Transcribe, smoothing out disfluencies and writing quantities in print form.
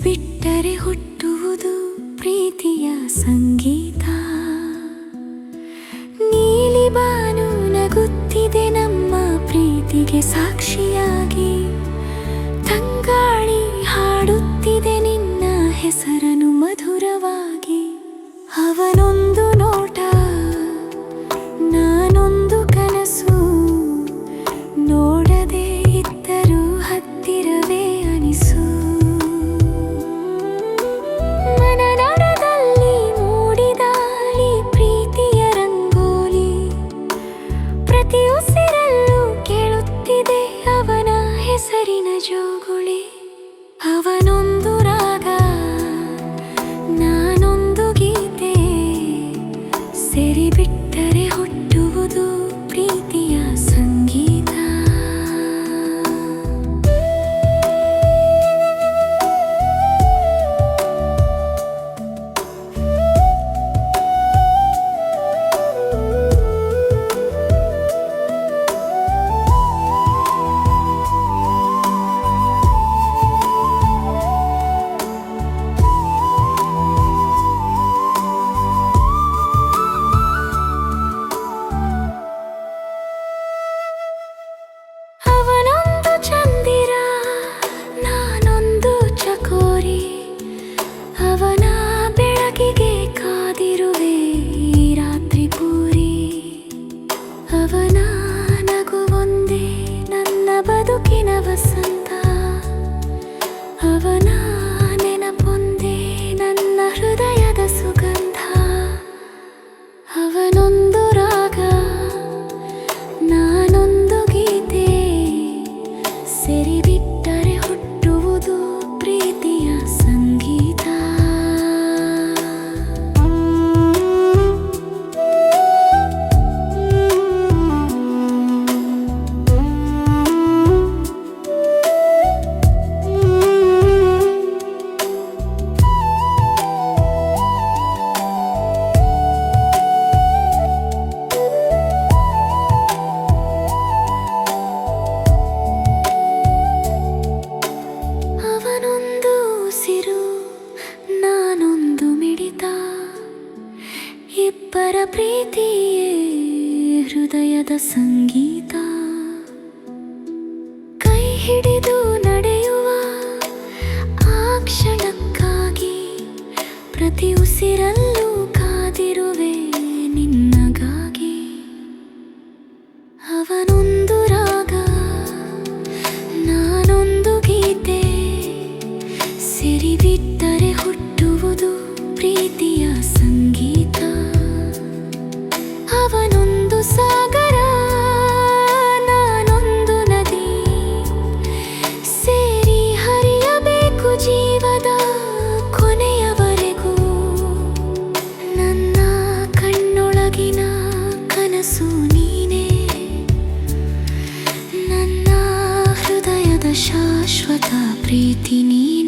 ಬಿಟ್ಟರೆ ಹುಟ್ಟುವುದು ಪ್ರೀತಿಯ ಸಂಗೀತ. ನೀಲಿ ಬಾನು ನಗುತ್ತಿದೆ ನಮ್ಮ ಪ್ರೀತಿಗೆ ಸಾಕ್ಷಿಯಾಗಿ. ತಂಗಾಳಿ ಹಾಡುತ್ತಿದೆ ನಿನ್ನ ಹೆಸರನ್ನು ಮಧುರವಾಗಿ. ಅವನೊಂದು ನೋಟ, ನಾನೊಂದು ಕನಸು, ನೋಡದೆ ಇದ್ದರೂ ಹತ್ತಿರವೇ ಅನಿಸು. ಮನನಡದಲ್ಲಿ ಮೂಡಿದ ಈ ಪ್ರೀತಿಯ ರಂಗೋಲಿ, ಪ್ರತಿ ಉಸಿರಲ್ಲೂ ಕೇಳುತ್ತಿದೆ ಅವನ ಹೆಸರಿನ ಜೋಗುಳಿ. ಅವನೊಂದು ರಾಗ, ನಾನೊಂದು ಗೀತೆ, ಸೇರಿ ಬಿಟ್ಟರೆ ಹುಟ್ಟುವುದು ಪ್ರೀತಿಯ ಸಂಗೀತ. ಅವನ ಬೆಳಕಿಗೆ ಕಾದಿರುವೆ ರಾತ್ರಿ ಪೂರಿ. ಅವನ ನಗುವೊಂದೇ ನನ್ನ ಬದುಕಿನ ವಸಂತ. ಅವನ ನೆನಪೊಂದೇ ನನ್ನ ಹೃದಯದ ಸುಗಂಧ. ಅವನೊಂದು ರಾಗ, ನಾನೊಂದು ಗೀತೆ, ಸೆರಿ ಬಿಟ್ಟರೆ ಹುಟ್ಟುವುದು ಪ್ರೀತಿಯ ಸಂಗೀತ. ಅವನೊಂದು ಉಸಿರು, ನಾನೊಂದು ಮಿಡಿತ, ಇಬ್ಬರ ಪ್ರೀತಿಯೇ ಹೃದಯದ ಸಂಗೀತ. ಕೈ ಹಿಡಿದು ನಡೆಯುವ ಆ ಕ್ಷಣಕ್ಕಾಗಿ ಪ್ರತಿ ಉಸಿರಲ್ಲೂ ಕಾದಿರುವೆ ನಿನ್ನಗಾಗಿ. ಅವನೊಂದು ರಾಗ, ನಾನೊಂದು ಗೀತೆ, ಸೇರಿ ಬಿಟ್ಟರೆ ಹುಟ್ಟುವುದು ಪ್ರೀತಿಯ ಸಂಗೀತ. ಅವನೊಂದು ಸಾಗರ, ನಾನೊಂದು ನದಿ, ಸೇರಿ ಹರಿಯಬೇಕು ಜೀವದ ಕೊನೆಯವರೆಗೂ. ನನ್ನ ಕಣ್ಣೊಳಗಿನ ಕನಸು ನೀನೇ, ನನ್ನ ಹೃದಯದ ಶಾಶ್ವತ ಪ್ರೀತಿ ನೀನೇ.